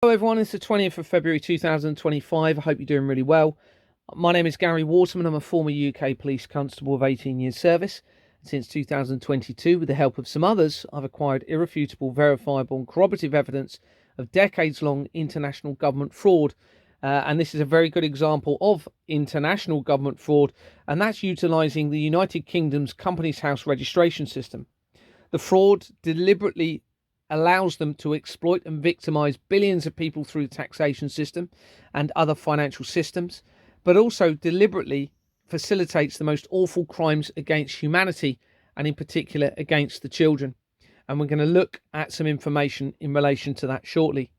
Hello everyone, it's the 20th of February 2025. I hope you're doing really well. My name is Gary Waterman. I'm a former UK police constable of 18 years service. Since 2022, with the help of some others, I've acquired irrefutable, verifiable and corroborative evidence of decades-long international government fraud. And this is a very good example of international government fraud, and that's utilising the United Kingdom's Companies House registration system. The fraud deliberately allows them to exploit and victimize billions of people through the taxation system and other financial systems, but also deliberately facilitates the most awful crimes against humanity, and in particular against the children. And we're going to look at some information in relation to that shortly.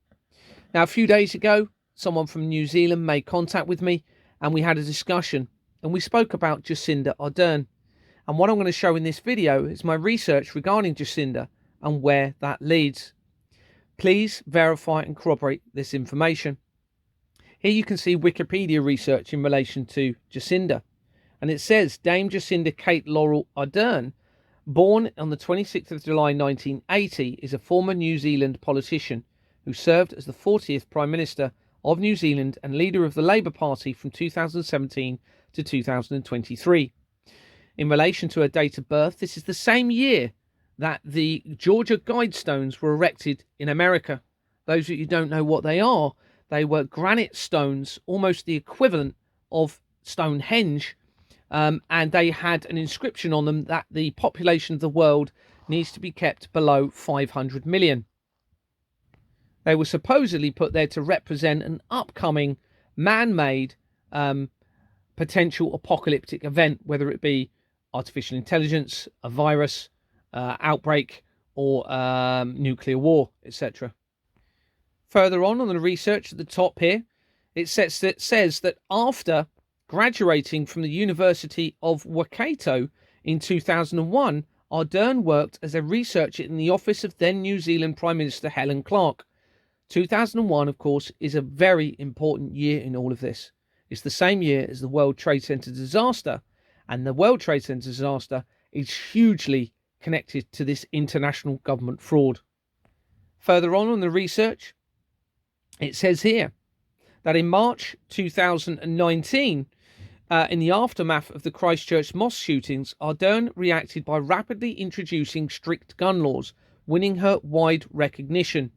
Now, a few days ago, someone from New Zealand made contact with me and we had a discussion, and we spoke about Jacinda Ardern. And what I'm going to show in this video is my research regarding Jacinda and where that leads. Please verify and corroborate this information. Here you can see Wikipedia research in relation to Jacinda, and it says Dame Jacinda Kate Laurel Ardern, born on the 26th of July 1980, is a former New Zealand politician who served as the 40th Prime Minister of New Zealand and leader of the Labour Party from 2017 to 2023. In relation to her date of birth, this is the same year that the Georgia Guidestones were erected in America. Those of you who don't know what they are, they were granite stones, almost the equivalent of Stonehenge, and they had an inscription on them that the population of the world needs to be kept below 500 million. They were supposedly put there to represent an upcoming man-made potential apocalyptic event, whether it be artificial intelligence, a virus, outbreak, or nuclear war, etc. Further on the research at the top here, it says that after graduating from the University of Waikato in 2001, Ardern worked as a researcher in the office of then New Zealand Prime Minister Helen Clark. 2001, of course, is a very important year in all of this. It's the same year as the World Trade Center disaster, and the World Trade Center disaster is hugely connected to this international government fraud. Further on the research, it says here that in March 2019, in the aftermath of the Christchurch mosque shootings, Ardern reacted by rapidly introducing strict gun laws, winning her wide recognition.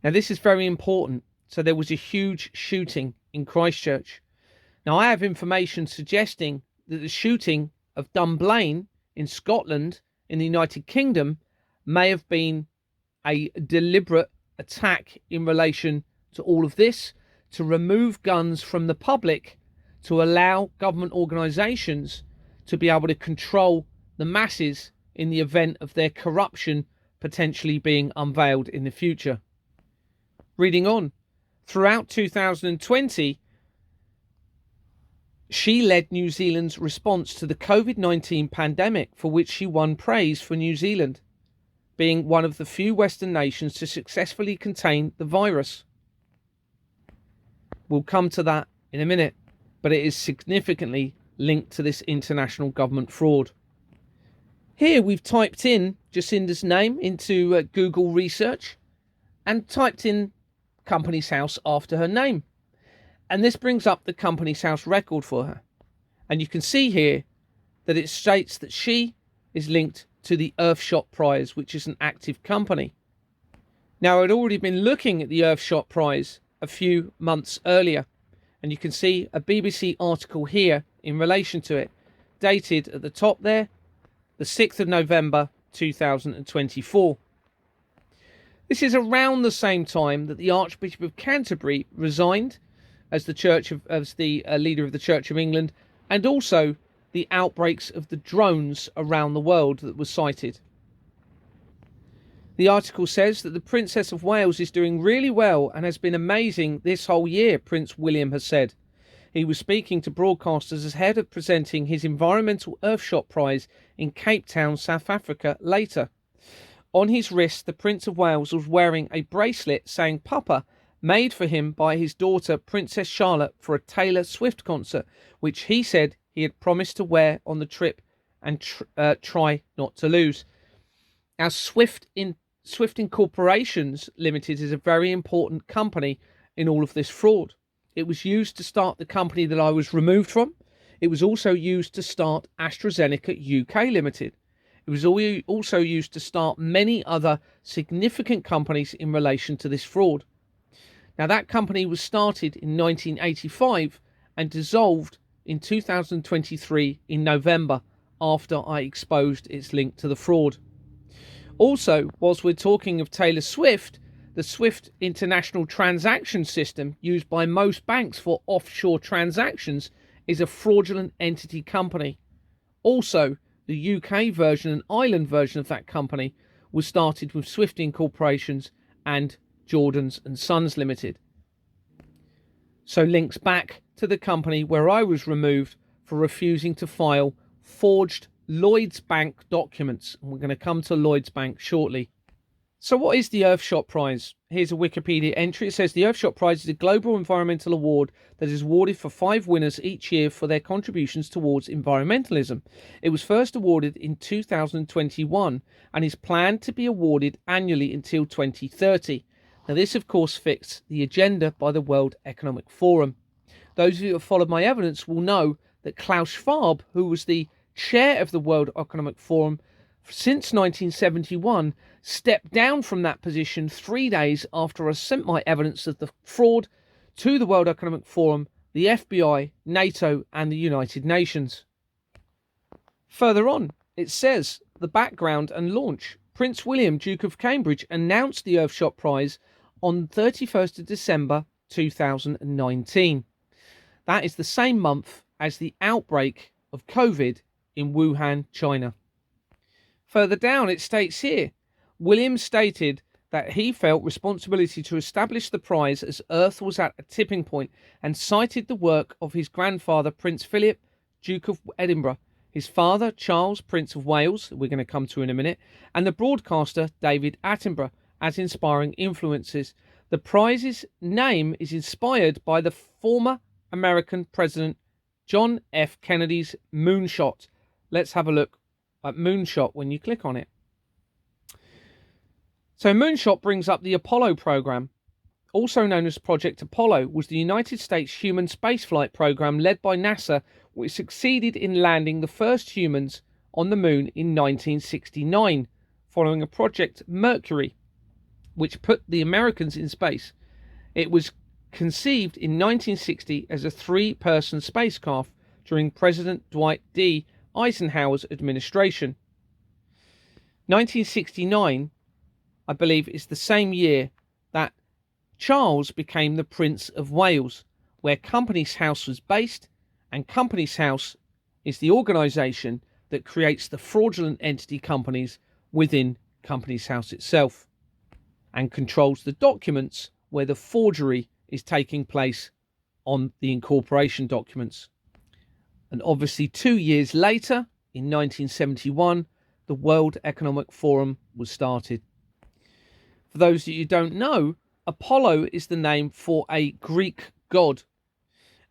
Now, this is very important. So there was a huge shooting in Christchurch. Now, I have information suggesting that the shooting of Dunblane in Scotland, in the United Kingdom, may have been a deliberate attack in relation to all of this, to remove guns from the public, to allow government organisations to be able to control the masses in the event of their corruption potentially being unveiled in the future. Reading on, throughout 2020, she led New Zealand's response to the COVID-19 pandemic, for which she won praise for New Zealand being one of the few Western nations to successfully contain the virus. We'll come to that in a minute, but it is significantly linked to this international government fraud. Here we've typed in Jacinda's name into Google research and typed in Companies House after her name. And this brings up the Companies House record for her. And you can see here that it states that she is linked to the Earthshot Prize, which is an active company. Now, I'd already been looking at the Earthshot Prize a few months earlier, and you can see a BBC article here in relation to it, dated at the top there, the 6th of November 2024. This is around the same time that the Archbishop of Canterbury resigned as the leader of the Church of England, and also the outbreaks of the drones around the world that were cited. The article says that the Princess of Wales is doing really well and has been amazing this whole year, Prince William has said. He was speaking to broadcasters as head of presenting his Environmental Earthshot Prize in Cape Town, South Africa, later. On his wrist, the Prince of Wales was wearing a bracelet saying Papa, made for him by his daughter Princess Charlotte for a Taylor Swift concert, which he said he had promised to wear on the trip and try not to lose. Now, Swift Swift Incorporations Limited is a very important company in all of this fraud. It was used to start the company that I was removed from. It was also used to start AstraZeneca UK Limited. It was also used to start many other significant companies in relation to this fraud. Now, that company was started in 1985 and dissolved in 2023 in November after I exposed its link to the fraud. Also, whilst we're talking of Taylor Swift, the Swift International Transaction System used by most banks for offshore transactions is a fraudulent entity company. Also, the UK version and Ireland version of that company was started with Swift Incorporations and Jordans and Sons Limited. So links back to the company where I was removed for refusing to file forged Lloyds Bank documents. And we're going to come to Lloyds Bank shortly. So what is the Earthshot Prize? Here's a Wikipedia entry. It says the Earthshot Prize is a global environmental award that is awarded for 5 winners each year for their contributions towards environmentalism. It was first awarded in 2021 and is planned to be awarded annually until 2030. Now this of course fits the agenda by the World Economic Forum. Those of you who have followed my evidence will know that Klaus Schwab, who was the chair of the World Economic Forum since 1971, stepped down from that position 3 days after I sent my evidence of the fraud to the World Economic Forum, the FBI, NATO, and the United Nations. Further on, it says the background and launch. Prince William, Duke of Cambridge, announced the Earthshot Prize on 31st of December 2019. That is the same month as the outbreak of COVID in Wuhan, China. Further down, it states here, William stated that he felt responsibility to establish the prize as Earth was at a tipping point and cited the work of his grandfather, Prince Philip, Duke of Edinburgh, his father, Charles, Prince of Wales, we're going to come to in a minute, and the broadcaster, David Attenborough, as inspiring influences. The prize's name is inspired by the former American President John F. Kennedy's moonshot. Let's have a look at moonshot when you click on it. So moonshot brings up the Apollo program, also known as Project Apollo, was the United States human spaceflight program led by NASA, which succeeded in landing the first humans on the moon in 1969, following a Project Mercury, which put the Americans in space. It was conceived in 1960 as a 3-person spacecraft during President Dwight D. Eisenhower's administration. 1969, I believe, is the same year that Charles became the Prince of Wales, where Companies House was based, and Companies House is the organisation that creates the fraudulent entity companies within Companies House itself and controls the documents where the forgery is taking place on the incorporation documents. And obviously 2 years later, in 1971, the World Economic Forum was started. For those that you don't know, Apollo is the name for a Greek god.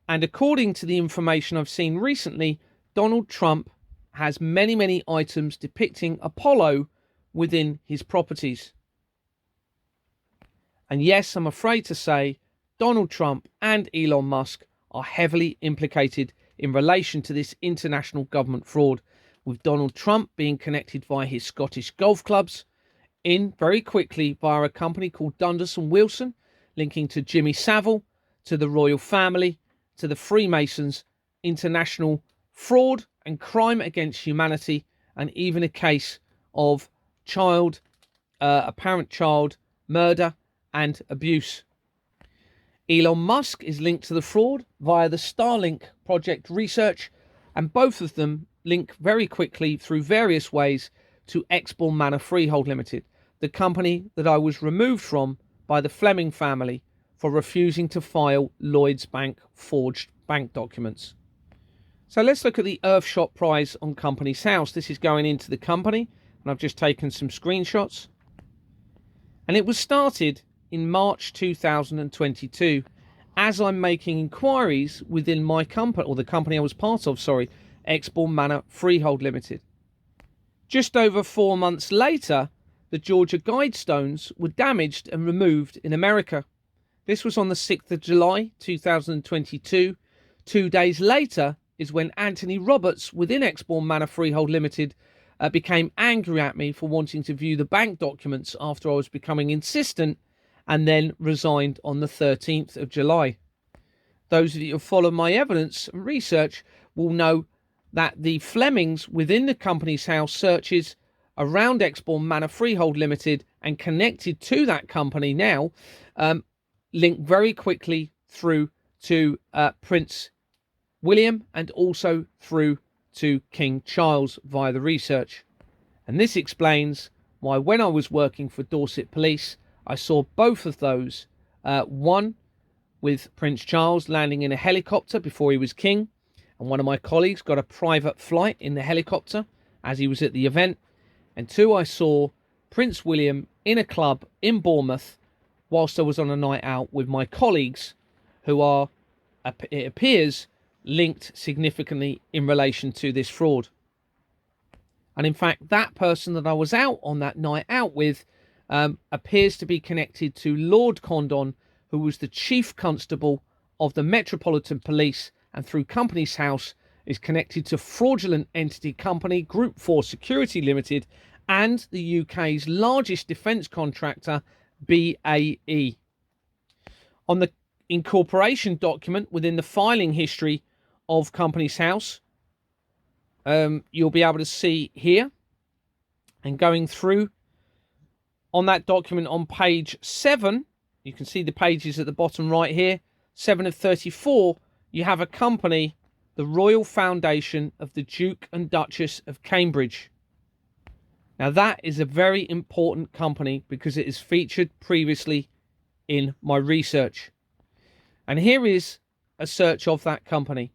And according to the information I've seen recently, Donald Trump has many items depicting Apollo within his properties. And yes, I'm afraid to say, Donald Trump and Elon Musk are heavily implicated in relation to this international government fraud, with Donald Trump being connected via his Scottish golf clubs, in very quickly via a company called Dundas and Wilson, linking to Jimmy Savile, to the royal family, to the Freemasons, international fraud and crime against humanity, and even a case of apparent child murder and abuse. Elon Musk is linked to the fraud via the Starlink project research, and both of them link very quickly through various ways to Exborn Manor Freehold Limited, the company that I was removed from by the Fleming family for refusing to file Lloyds Bank forged bank documents. So let's look at the Earthshot Prize on Companies House. This is going into the company, and I've just taken some screenshots. And it was started in March 2022 as I'm making inquiries within my company, or the company I was part of, Exborn Manor Freehold Limited. Just over 4 months later, the Georgia Guidestones were damaged and removed in America. This was on the 6th of July 2022. 2 days later is when Anthony Roberts within Exbourne Manor Freehold Limited became angry at me for wanting to view the bank documents after I was becoming insistent, and then resigned on the 13th of July. Those of you who follow my evidence and research will know that the Flemings within the Companies House searches around Exbourne Manor Freehold Limited and connected to that company now link very quickly through to Prince William and also through to King Charles via the research. And this explains why when I was working for Dorset Police, I saw both of those, one with Prince Charles landing in a helicopter before he was king, and one of my colleagues got a private flight in the helicopter as he was at the event, and two, I saw Prince William in a club in Bournemouth whilst I was on a night out with my colleagues who are, it appears, linked significantly in relation to this fraud. And in fact, that person that I was out on that night out with appears to be connected to Lord Condon, who was the Chief Constable of the Metropolitan Police, and through Companies House is connected to fraudulent entity company Group 4 Security Limited and the UK's largest defence contractor, BAE. On the incorporation document within the filing history of Companies House, you'll be able to see here, and going through on that document on page 7, you can see the pages at the bottom right here, 7 of 34, you have a company, the Royal Foundation of the Duke and Duchess of Cambridge. Now that is a very important company because it is featured previously in my research. And here is a search of that company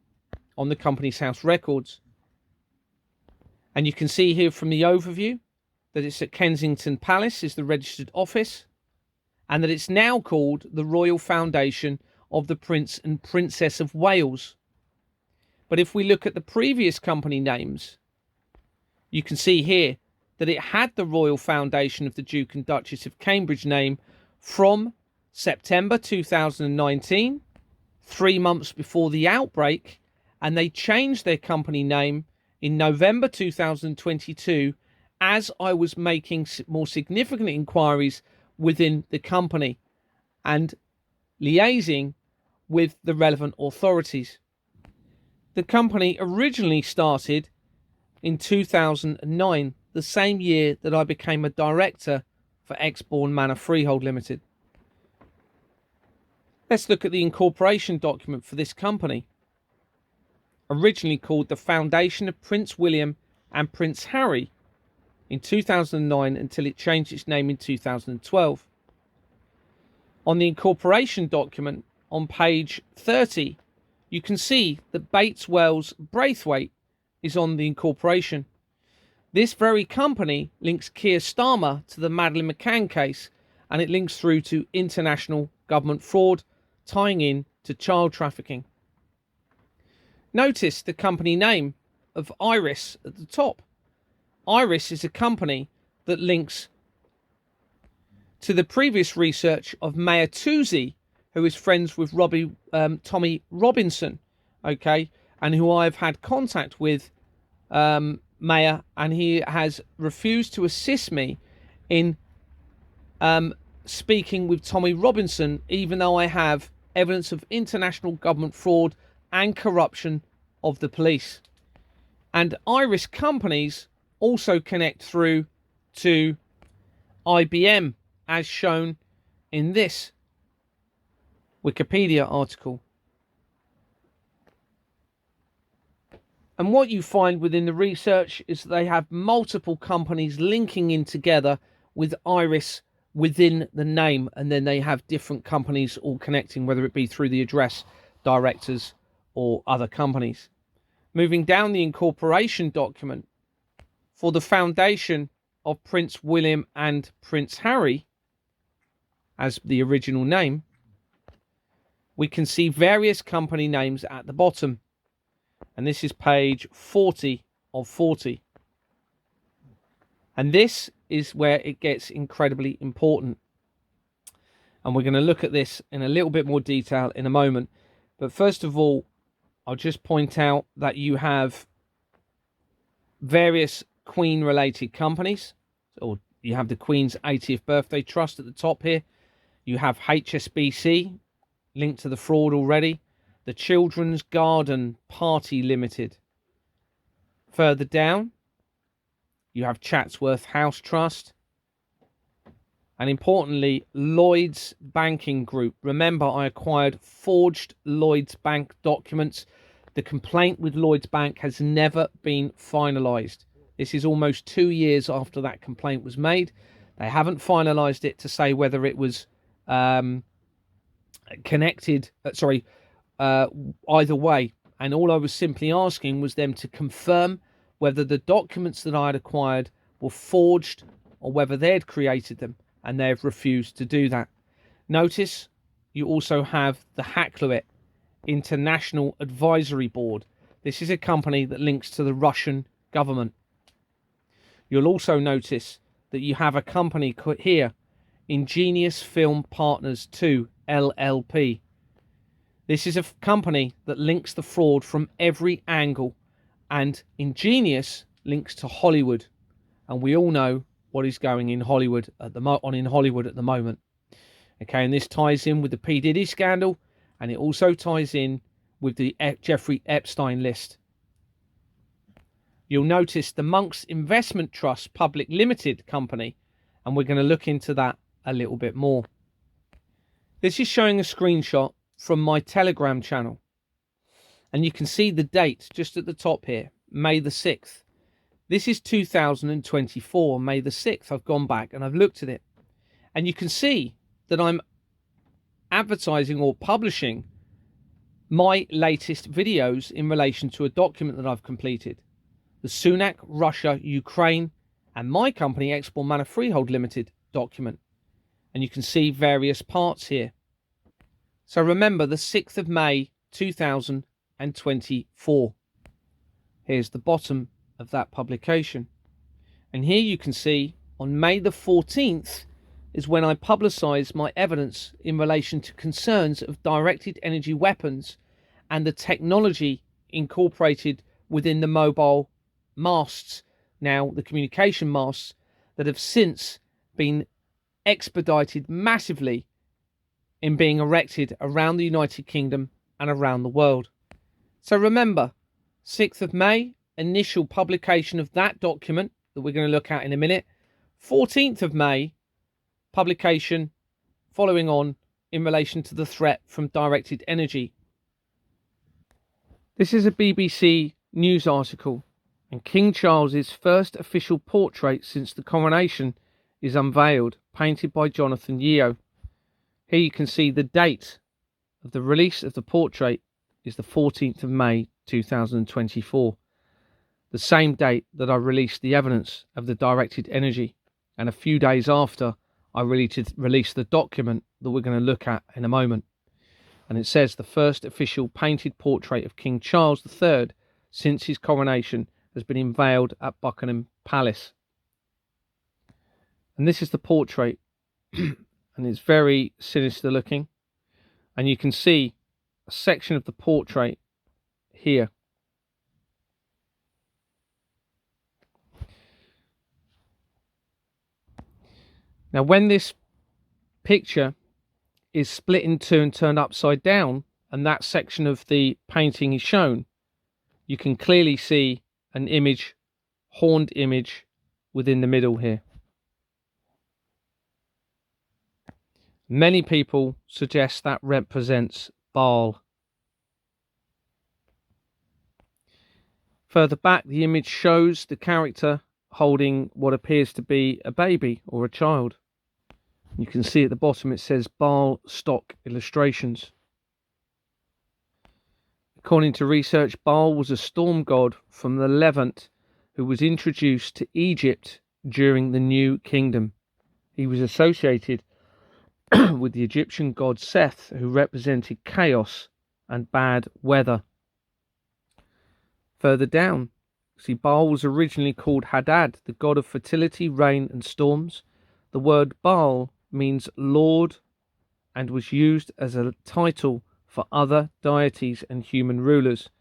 on the Companies House records. And you can see here from the overview that it's at Kensington Palace is the registered office, and that it's now called the Royal Foundation of the Prince and Princess of Wales. But if we look at the previous company names, you can see here that it had the Royal Foundation of the Duke and Duchess of Cambridge name from September 2019, 3 months before the outbreak, and they changed their company name in November 2022 as I was making more significant inquiries within the company and liaising with the relevant authorities. The company originally started in 2009, the same year that I became a director for Exbourne Manor Freehold Limited. Let's look at the incorporation document for this company. Originally called the Foundation of Prince William and Prince Harry in 2009 until it changed its name in 2012. On the incorporation document on page 30, you can see that Bates Wells Braithwaite is on the incorporation. This very company links Keir Starmer to the Madeleine McCann case, and it links through to international government fraud, tying in to child trafficking. Notice the company name of Iris at the top. Iris is a company that links to the previous research of Mayor Toosey, who is friends with Tommy Robinson, okay, and who I've had contact with, Mayor, and he has refused to assist me in speaking with Tommy Robinson, even though I have evidence of international government fraud and corruption of the police. And Iris companies also connect through to IBM, as shown in this Wikipedia article. And what you find within the research is that they have multiple companies linking in together with Iris within the name, and then they have different companies all connecting, whether it be through the address, directors, or other companies. Moving down the incorporation document for the foundation of Prince William and Prince Harry, as the original name, we can see various company names at the bottom. And this is page 40 of 40. And this is where it gets incredibly important. And we're going to look at this in a little bit more detail in a moment. But first of all, I'll just point out that you have various Queen-related companies. Or you have the Queen's 80th Birthday Trust at the top here. You have HSBC, linked to the fraud already. The Children's Garden Party Limited. Further down, you have Chatsworth House Trust. And importantly, Lloyds Banking Group. Remember, I acquired forged Lloyds Bank documents. The complaint with Lloyds Bank has never been finalised. This is almost 2 years after that complaint was made. They haven't finalised it to say whether it was connected, either way. And all I was simply asking was them to confirm whether the documents that I had acquired were forged or whether they had created them. And they have refused to do that. Notice you also have the Hackluet International Advisory Board. This is a company that links to the Russian government. You'll also notice that you have a company here, Ingenious Film Partners 2 LLP. This is a company that links the fraud from every angle, and Ingenious links to Hollywood, and we all know what is going in Hollywood at the moment. Okay, and this ties in with the P. Diddy scandal, and it also ties in with the Jeffrey Epstein list. You'll notice the Monks Investment Trust Public Limited company, and we're going to look into that a little bit more. This is showing a screenshot from my Telegram channel, and you can see the date just at the top here, May the 6th. This is 2024, May the 6th. I've gone back and I've looked at it. And you can see that I'm advertising or publishing my latest videos in relation to a document that I've completed. The Sunak, Russia, Ukraine, and my company, Export Manor Freehold Limited document. And you can see various parts here. So remember, the 6th of May, 2024. Here's the bottom of that publication, and here you can see on May the 14th is when I publicized my evidence in relation to concerns of directed energy weapons and the technology incorporated within the mobile masts, now the communication masts, that have since been expedited massively in being erected around the United Kingdom and around the world. So remember, 6th of May, initial publication of that document that we're going to look at in a minute. 14th of May, publication following on in relation to the threat from directed energy. This is a BBC news article, and King Charles's first official portrait since the coronation is unveiled, painted by Jonathan Yeo. Here you can see the date of the release of the portrait is the 14th of May 2024. The same date that I released the evidence of the directed energy, and a few days after I released the document that we're going to look at in a moment. And it says the first official painted portrait of King Charles III since his coronation has been unveiled at Buckingham Palace. And this is the portrait, and it's very sinister looking, and you can see a section of the portrait here. Now, when this picture is split in two and turned upside down, and that section of the painting is shown, you can clearly see an image, horned image, within the middle here. Many people suggest that represents Baal. Further back, the image shows the character holding what appears to be a baby or a child. You can see at the bottom it says Baal Stock Illustrations. According to research, Baal was a storm god from the Levant who was introduced to Egypt during the New Kingdom. He was associated with the Egyptian god Seth, who represented chaos and bad weather. Further down, See, Baal was originally called Hadad, the god of fertility, rain, and storms. The word Baal means Lord and was used as a title for other deities and human rulers.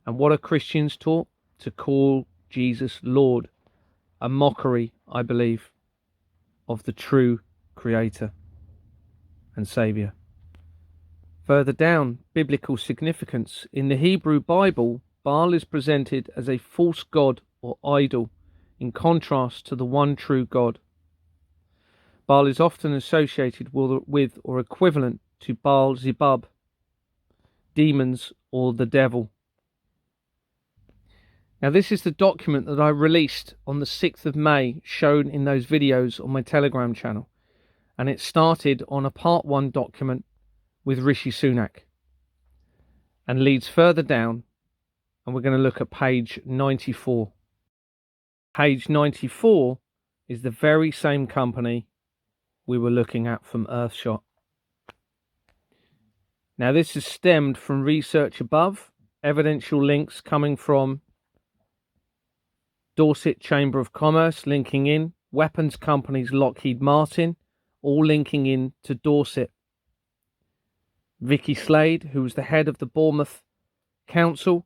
And what are Christians taught? To call Jesus Lord. A mockery, I believe, of the true Creator and Saviour. Further down, biblical significance. In the Hebrew Bible, Baal is presented as a false god or idol, in contrast to the one true God. Baal is often associated with or equivalent to Baal Zebub, demons or the devil. Now, this is the document that I released on the 6th of May, shown in those videos on my Telegram channel. And it started on a part 1 document with Rishi Sunak and leads further down, and we're going to look at page 94. Page 94 is the very same company we were looking at from Earthshot. Now, this is stemmed from research above, evidential links coming from Dorset Chamber of Commerce linking in, weapons companies Lockheed Martin, all linking in to Dorset. Vicky Slade, who was the head of the Bournemouth Council,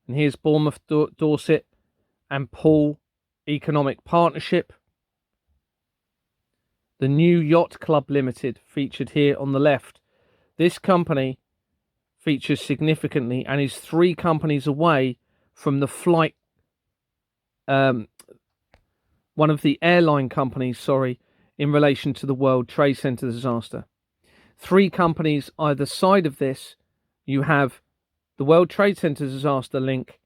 and here's Bournemouth Dorset and Paul Economic Partnership. The New Yacht Club Limited featured here on the left. This company features significantly and is 3 companies away from the flight, one of the airline companies, in relation to the World Trade Center disaster. 3 companies either side of this. You have the World Trade Center disaster link,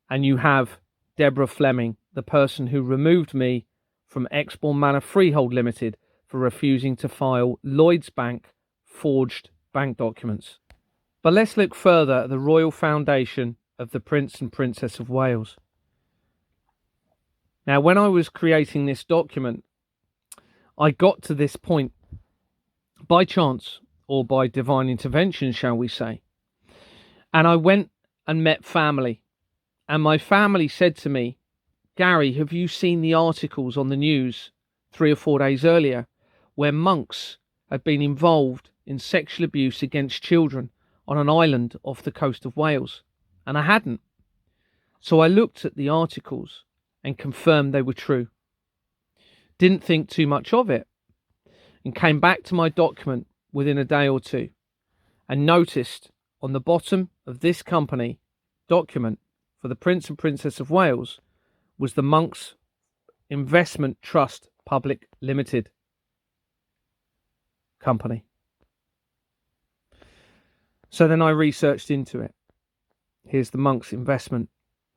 and you have Deborah Fleming, the person who removed me from Exbourne Manor Freehold Limited for refusing to file Lloyds Bank forged bank documents. But let's look further at the Royal Foundation of the Prince and Princess of Wales. Now, when I was creating this document, I got to this point by chance, or by divine intervention, shall we say. And I went and met family. And my family said to me, Gary, have you seen the articles on the news 3 or 4 days earlier where monks had been involved in sexual abuse against children on an island off the coast of Wales? And I hadn't. So I looked at the articles and confirmed they were true. Didn't think too much of it, and came back to my document within a day or two and noticed on the bottom of this company document for the Prince and Princess of Wales was the Monks Investment Trust Public Limited company. So then I researched into it. Here's the Monks Investment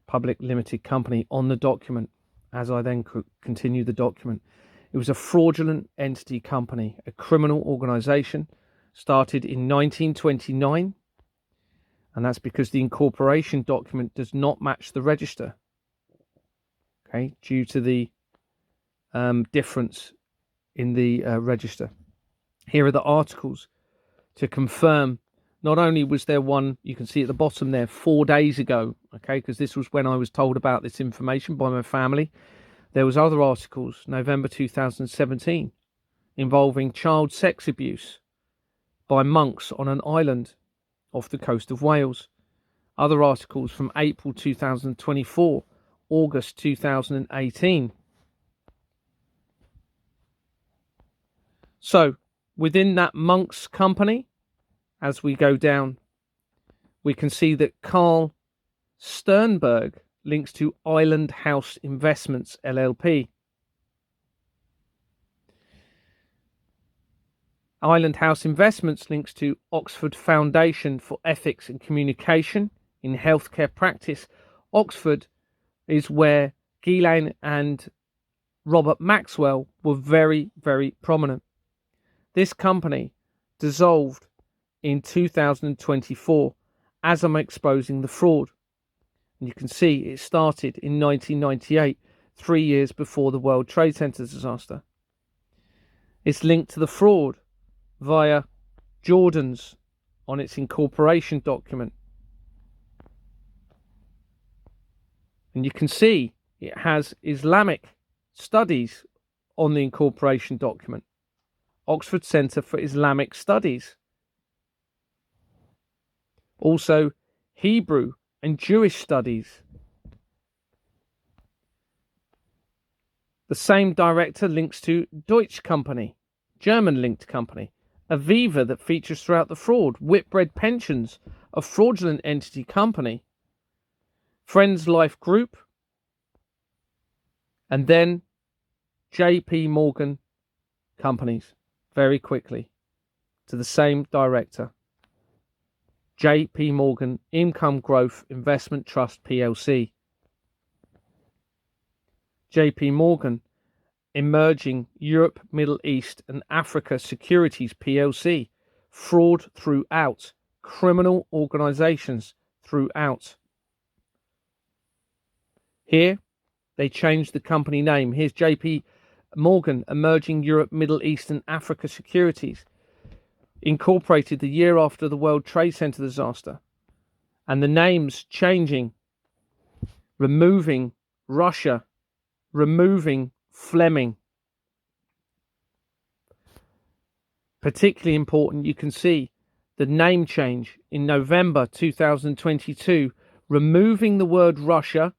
Public Limited company on the document as I then continue the document. It was a fraudulent entity company, a criminal organisation started in 1929, and that's because the incorporation document does not match the register, okay, due to the difference in the register. Here are the articles to confirm. Not only was there one, you can see at the bottom there, 4 days ago, okay, because this was when I was told about this information by my family. There was other articles, November 2017, involving child sex abuse by monks on an island off the coast of Wales. Other articles from April 2024, August 2018. So, within that monks company, as we go down, we can see that Carl Sternberg links to Island House Investments LLP. Island House Investments links to Oxford Foundation for Ethics and Communication in Healthcare Practice. Oxford is where Ghislaine and Robert Maxwell were very, very prominent. This company dissolved in 2024 as I'm exposing the fraud. And you can see it started in 1998, 3 years before the World Trade Center disaster. It's linked to the fraud via Jordan's on its incorporation document. And you can see it has Islamic Studies on the incorporation document. Oxford Centre for Islamic Studies. Also Hebrew and Jewish Studies. The same director links to Deutsche Company, German-linked company. Aviva, that features throughout the fraud. Whitbread Pensions, a fraudulent entity company. Friends Life Group. And then JP Morgan companies, very quickly, to the same director. JP Morgan Income Growth Investment Trust PLC. JP Morgan Emerging Europe, Middle East and Africa Securities PLC. Fraud throughout. Criminal organizations throughout. Here, they changed the company name. Here's JP Morgan Emerging Europe, Middle East and Africa Securities. Incorporated the year after the World Trade Center disaster. And the name's changing. Removing Russia. Removing Fleming. Particularly important, you can see the name change in November 2022, removing the word Russia.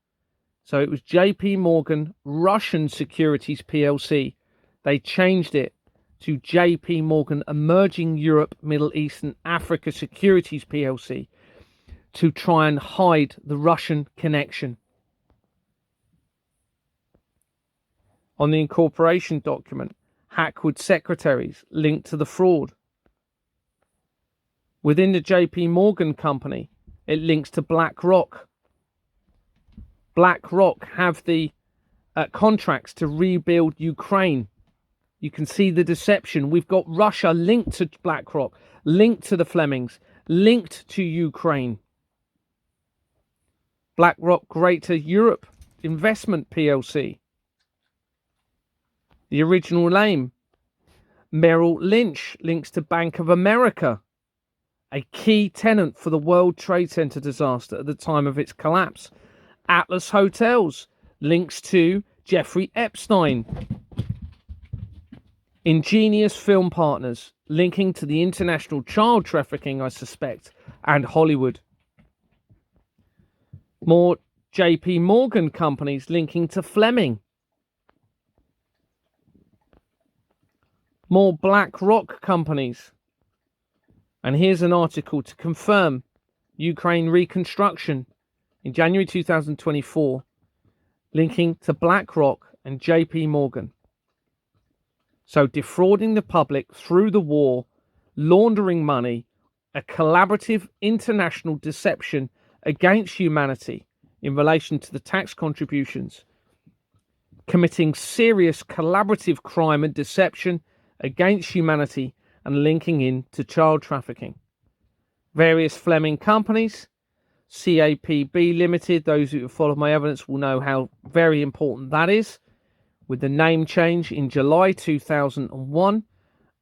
So it was JP Morgan Russian Securities PLC. They changed it to JP Morgan Emerging Europe, Middle East and Africa Securities PLC to try and hide the Russian connection. On the incorporation document, Hackwood secretaries linked to the fraud. Within the JP Morgan company, it links to BlackRock. BlackRock have the contracts to rebuild Ukraine. You can see the deception. We've got Russia linked to BlackRock, linked to the Flemings, linked to Ukraine. BlackRock Greater Europe Investment PLC. The original name, Merrill Lynch, links to Bank of America, a key tenant for the World Trade Center disaster at the time of its collapse. Atlas Hotels links to Jeffrey Epstein. Ingenious Film Partners linking to the international child trafficking, I suspect, and Hollywood. More JP Morgan companies linking to Fleming. More BlackRock companies. And here's an article to confirm Ukraine reconstruction in January 2024, linking to BlackRock and JP Morgan. So defrauding the public through the war, laundering money, a collaborative international deception against humanity in relation to the tax contributions, committing serious collaborative crime and deception against humanity and linking in to child trafficking. Various Fleming companies, CAPB Limited, those who have followed my evidence will know how very important that is, with the name change in July 2001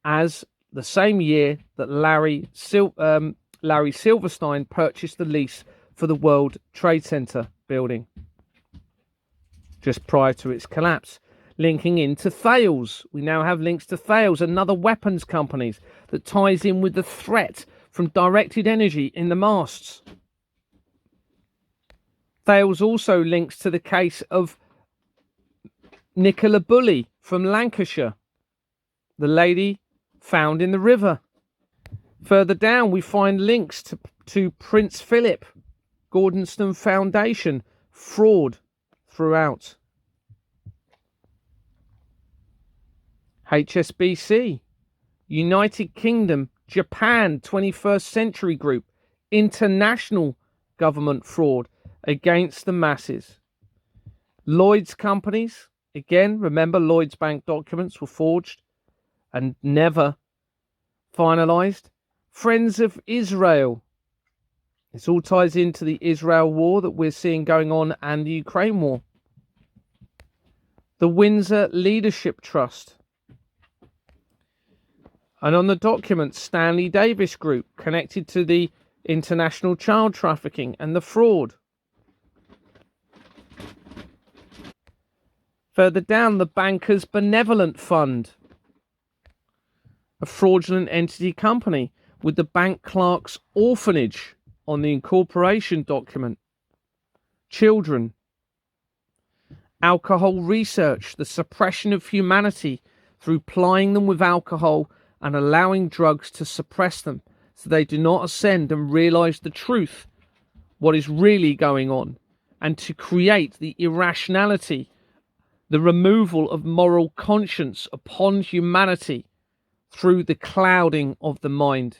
as the same year that Larry Silverstein purchased the lease for the World Trade Center building just prior to its collapse. Linking into Thales. We now have links to Thales, another weapons companies that ties in with the threat from directed energy in the masts. Thales also links to the case of Nicola Bulley from Lancashire, the lady found in the river. Further down, we find links to Prince Philip, Gordonstoun Foundation, fraud throughout. HSBC, United Kingdom, Japan, 21st Century Group, international government fraud against the masses. Lloyd's companies, again, remember Lloyd's Bank documents were forged and never finalized. Friends of Israel. This all ties into the Israel war that we're seeing going on and the Ukraine war. The Windsor Leadership Trust. And on the documents, Stanley Davis Group, connected to the international child trafficking and the fraud. Further down, the Bankers Benevolent Fund, a fraudulent entity company with the Bank Clerks Orphanage on the incorporation document. Children. Alcohol research, the suppression of humanity through plying them with alcohol and allowing drugs to suppress them so they do not ascend and realize the truth, what is really going on, and to create the irrationality, the removal of moral conscience upon humanity through the clouding of the mind.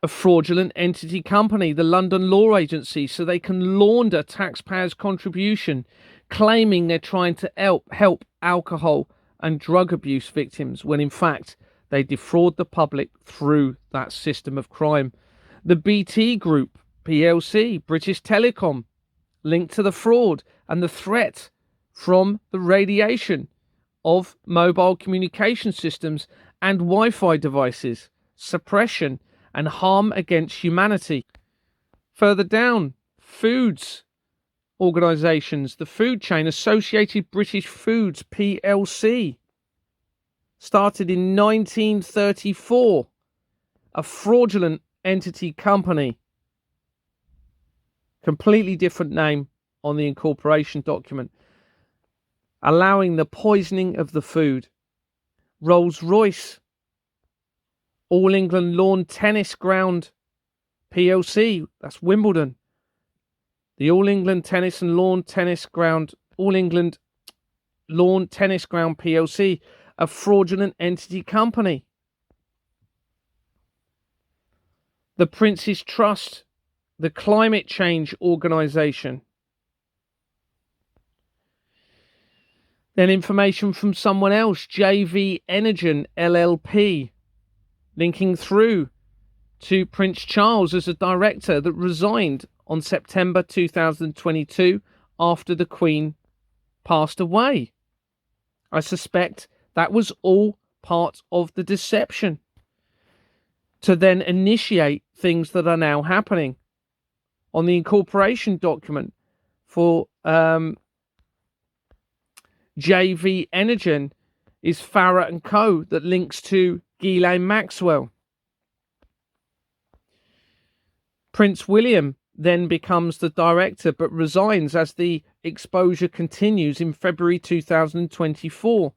A fraudulent entity company, the London Law Agency, so they can launder taxpayers' contribution, claiming they're trying to help alcohol and drug abuse victims, when in fact they defraud the public through that system of crime. The BT Group, PLC, British Telecom, linked to the fraud and the threat from the radiation of mobile communication systems and Wi-Fi devices, suppression and harm against humanity. Further down, foods organisations, the food chain Associated British Foods PLC, started in 1934, a fraudulent entity company, completely different name on the incorporation document, allowing the poisoning of the food. Rolls-Royce, All England Lawn Tennis Ground PLC, that's Wimbledon. The All England Tennis and Lawn Tennis Ground, All England Lawn Tennis Ground PLC, a fraudulent entity company. The Prince's Trust, the climate change organisation. Then information from someone else, JV Energen LLP, linking through to Prince Charles as a director that resigned on September 2022 after the Queen passed away. I suspect that was all part of the deception to then initiate things that are now happening. On the incorporation document for JV Energen is Farah and Co. that links to Ghislaine Maxwell. Prince William then becomes the director but resigns as the exposure continues in February 2024.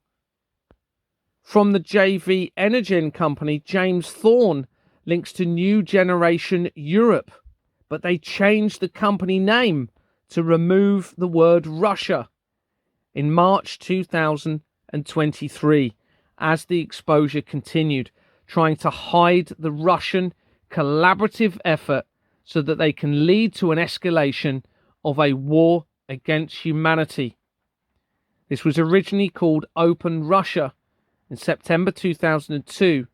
From the JV Energen company, James Thorne links to New Generation Europe, but they changed the company name to remove the word Russia in March 2023 as the exposure continued, trying to hide the Russian collaborative effort so that they can lead to an escalation of a war against humanity. This was originally called Open Russia in September 2002,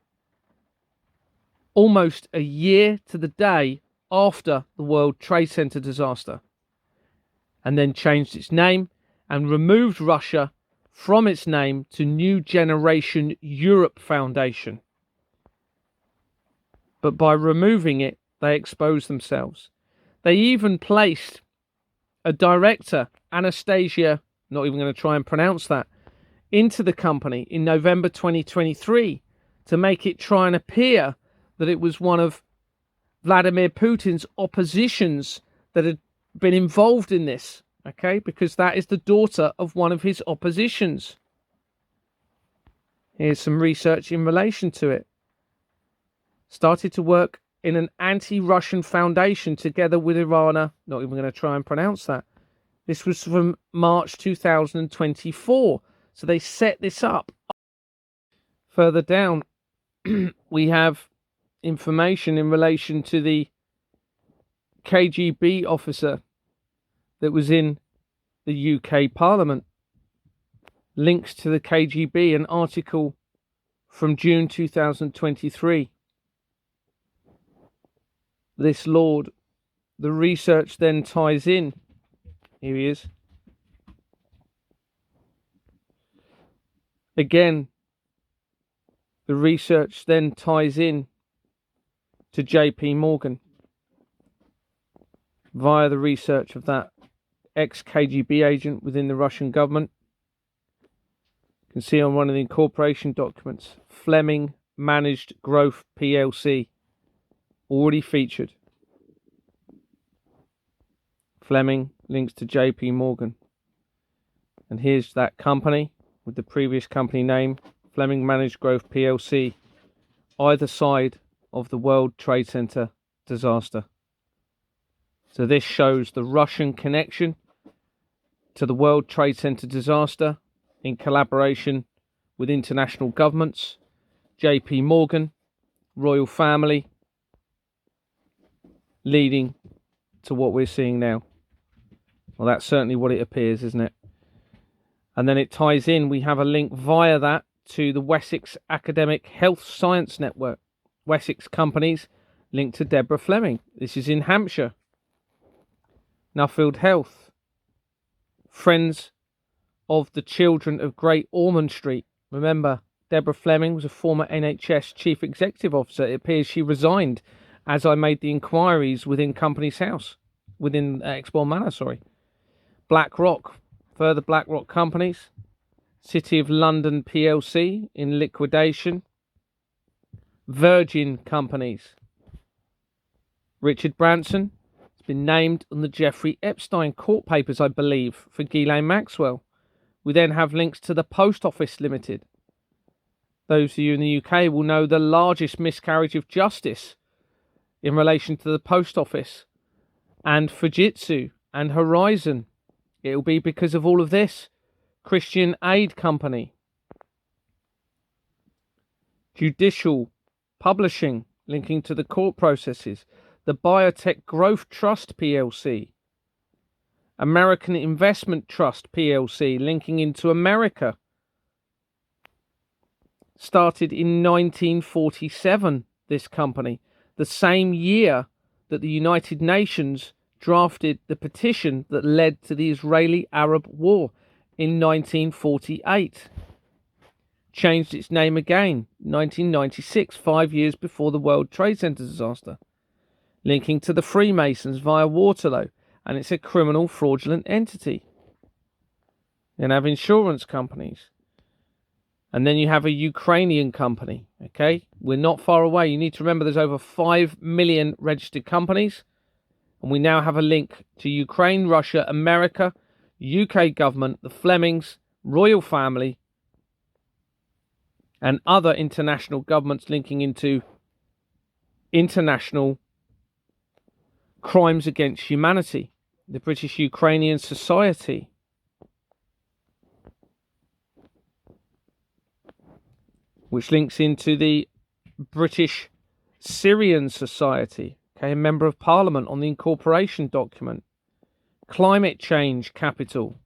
almost a year to the day after the World Trade Center disaster, and then changed its name and removed Russia from its name to New Generation Europe Foundation. But by removing it, they exposed themselves. They even placed a director, Anastasia, not even going to try and pronounce that, into the company in November 2023 to make it try and appear that it was one of Vladimir Putin's oppositions that had been involved in this, okay? Because that is the daughter of one of his oppositions. Here's some research in relation to it. Started to work in an anti-Russian foundation together with Irana, not even going to try and pronounce that. This was from March 2024. So they set this up. Further down, we have information in relation to the KGB officer that was in the UK Parliament. Links to the KGB, an article from June 2023. This lord, the research then ties in. Here he is. Again, the research then ties in to JP Morgan via the research of that ex-KGB agent within the Russian government. You can see on one of the incorporation documents, Fleming Managed Growth PLC, already featured. Fleming links to JP Morgan. And here's that company with the previous company name, Fleming Managed Growth PLC, either side of the World Trade Center disaster. So this shows the Russian connection to the World Trade Center disaster in collaboration with international governments, JP Morgan, royal family, leading to what we're seeing now. Well, that's certainly what it appears, isn't it? And then it ties in, we have a link via that to the Wessex Academic Health Science Network. Wessex companies linked to Deborah Fleming. This is in Hampshire. Nuffield Health. Friends of the Children of Great Ormond Street. Remember, Deborah Fleming was a former NHS Chief Executive Officer. It appears she resigned as I made the inquiries within Companies House, within Exbourne Manor, sorry. BlackRock, further BlackRock companies. City of London PLC in liquidation. Virgin companies. Richard Branson has been named on the Jeffrey Epstein court papers, I believe, for Ghislaine Maxwell. We then have links to the Post Office Limited. Those of you in the UK will know the largest miscarriage of justice in relation to the Post Office and Fujitsu and Horizon. It will be because of all of this. Christian Aid Company. Judicial Publishing, linking to the court processes. The Biotech Growth Trust PLC. American Investment Trust PLC, linking into America. Started in 1947, this company. The same year that the United Nations drafted the petition that led to the Israeli-Arab War in 1948. Changed its name again, 1996, 5 years before the World Trade Center disaster. Linking to the Freemasons via Waterloo, and it's a criminal fraudulent entity. Then have insurance companies. And then you have a Ukrainian company, okay? We're not far away. You need to remember there's over 5 million registered companies. And we now have a link to Ukraine, Russia, America, UK government, the Flemings, royal family, and other international governments linking into international crimes against humanity. The British Ukrainian Society. Which links into the British Syrian Society. Okay, a member of Parliament on the incorporation document. Climate Change Capital.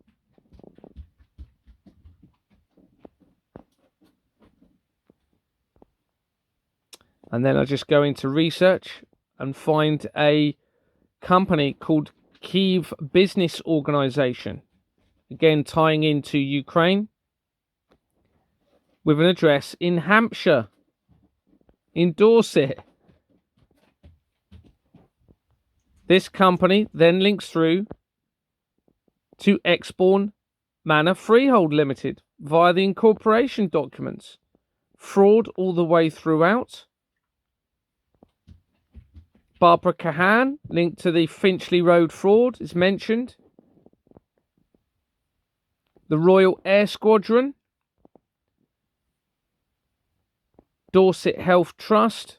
And then I just go into research and find a company called Kyiv Business Organization. Again, tying into Ukraine. With an address in Hampshire. In Dorset. This company then links through to Exbourne Manor Freehold Limited via the incorporation documents. Fraud all the way throughout. Barbara Cahan, linked to the Finchley Road fraud, is mentioned. The Royal Air Squadron. Dorset Health Trust.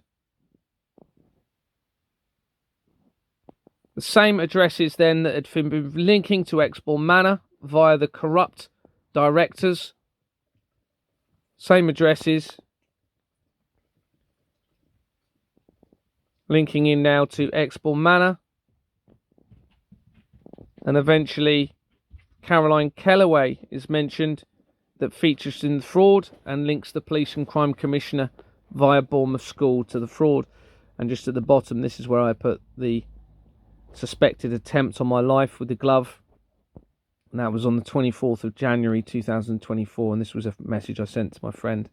The same addresses then that had been linking to Exbourne Manor via the corrupt directors. Same addresses. Linking in now to Exbourne Manor. And eventually Caroline Kellaway is mentioned, that features in the fraud and links the police and crime commissioner via Bournemouth School to the fraud. And just at the bottom, this is where I put the suspected attempt on my life with the glove. And that was on the 24th of January 2024. And this was a message I sent to my friend.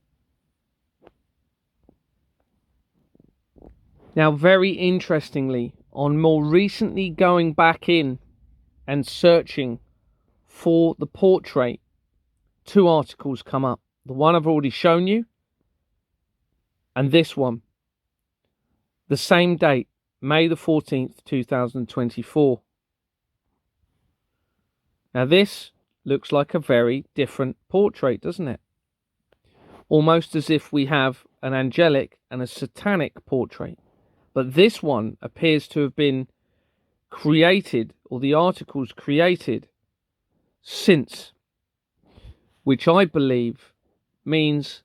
Now, very interestingly, on more recently going back in and searching for the portrait, two articles come up. The one I've already shown you, and this one. The same date, May the 14th, 2024. Now this looks like a very different portrait, doesn't it? Almost as if we have an angelic and a satanic portrait. But this one appears to have been created, or the articles created, since, which I believe means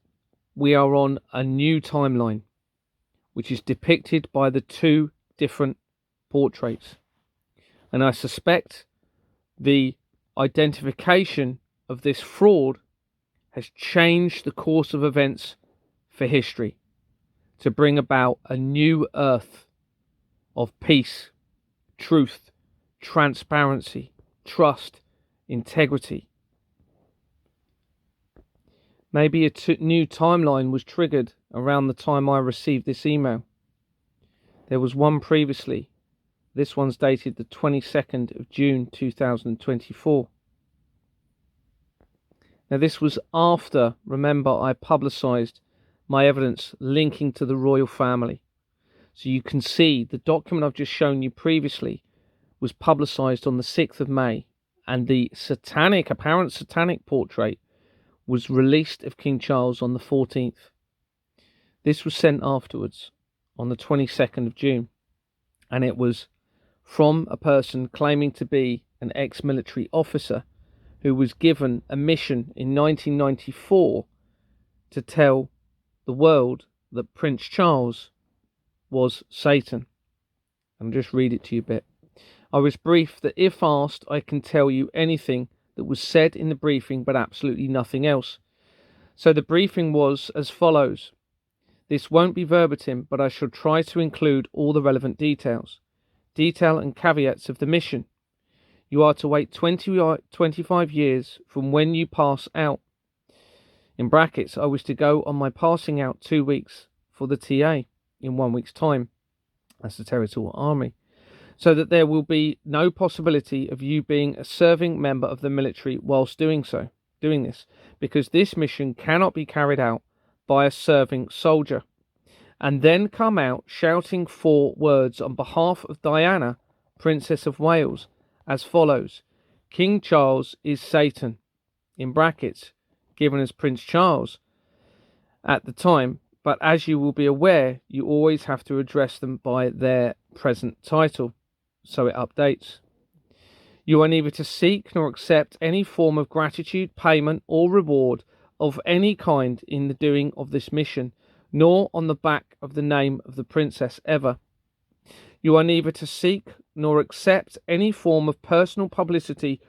we are on a new timeline, which is depicted by the two different portraits. And I suspect the identification of this fraud has changed the course of events for history to bring about a new earth of peace, truth, transparency, trust, integrity. Maybe a new timeline was triggered around the time I received this email. There was one previously. This one's dated the 22nd of June 2024. Now this was after, remember, I publicised my evidence linking to the royal family. So you can see the document I've just shown you previously was publicised on the 6th of May, and the apparent satanic portrait was released of King Charles on the 14th. This was sent afterwards on the 22nd of June, and it was from a person claiming to be an ex-military officer who was given a mission in 1994 to tell the world that Prince Charles was Satan. I'll just read it to you a bit. I was briefed that if asked, I can tell you anything that was said in the briefing, but absolutely nothing else. So the briefing was as follows. This won't be verbatim, but I shall try to include all the relevant details. Detail and caveats of the mission. You are to wait 25 years from when you pass out. In brackets, I was to go on my passing out 2 weeks for the TA in 1 week's time. That's the Territorial Army. So that there will be no possibility of you being a serving member of the military whilst doing this, because this mission cannot be carried out by a serving soldier, and then come out shouting 4 words on behalf of Diana, Princess of Wales, as follows. King Charles is Satan, in brackets, given as Prince Charles at the time, but as you will be aware, you always have to address them by their present title, so it updates. You are neither to seek nor accept any form of gratitude, payment, or reward of any kind in the doing of this mission, nor on the back of the name of the princess ever. You are neither to seek nor accept any form of personal publicity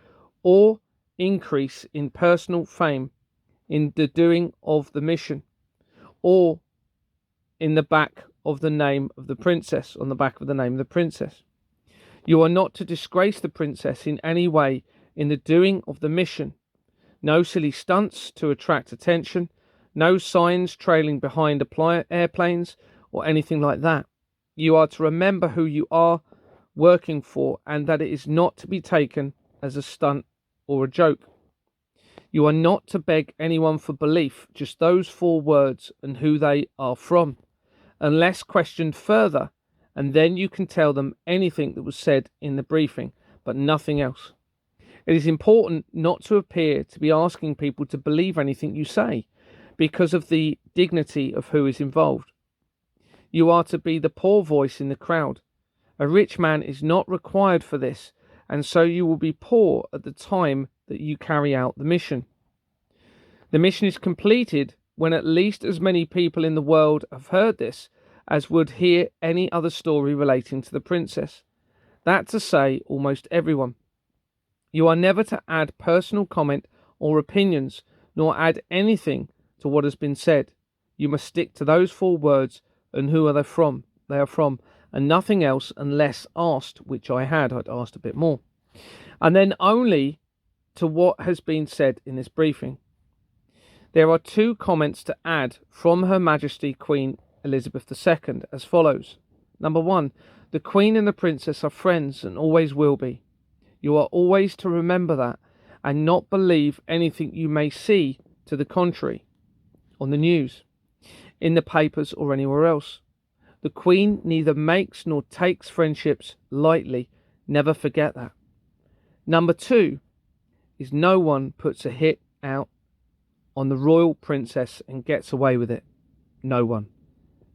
or increase in personal fame in the doing of the mission, or in the back of the name of the princess, on the back of the name of the princess. You are not to disgrace the princess in any way in the doing of the mission. No silly stunts to attract attention, no signs trailing behind airplanes or anything like that. You are to remember who you are working for, and that it is not to be taken as a stunt or a joke. You are not to beg anyone for belief, just those 4 words and who they are from, unless questioned further, and then you can tell them anything that was said in the briefing, but nothing else. It is important not to appear to be asking people to believe anything you say, because of the dignity of who is involved. You are to be the poor voice in the crowd. A rich man is not required for this, and so you will be poor at the time that you carry out the mission. The mission is completed when at least as many people in the world have heard this as would hear any other story relating to the princess. That to say, almost everyone. You are never to add personal comment or opinions, nor add anything to what has been said. You must stick to those 4 words and who are they from. They are from, and nothing else unless asked, which I had. I'd asked a bit more. And then only to what has been said in this briefing. There are 2 comments to add from Her Majesty Queen Elizabeth II as follows. Number 1, the Queen and the Princess are friends and always will be. You are always to remember that and not believe anything you may see to the contrary on the news, in the papers, or anywhere else. The Queen neither makes nor takes friendships lightly. Never forget that. Number 2 is no one puts a hit out on the royal princess and gets away with it. No one.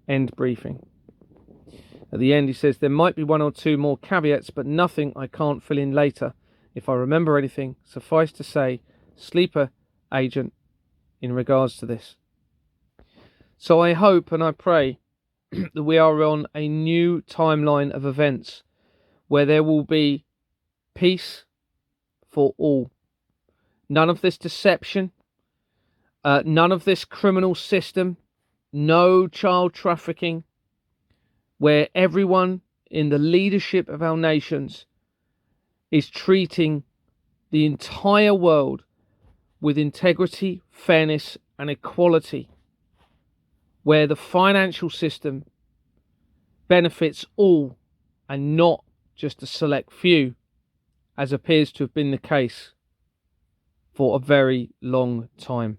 End briefing. At the end he says, there might be 1 or 2 more caveats, but nothing I can't fill in later. If I remember anything, suffice to say, sleeper agent in regards to this. So I hope and I pray that we are on a new timeline of events where there will be peace for all. None of this deception, none of this criminal system, no child trafficking, where everyone in the leadership of our nations is treating the entire world with integrity, fairness, and equality, where the financial system benefits all and not just a select few, as appears to have been the case for a very long time.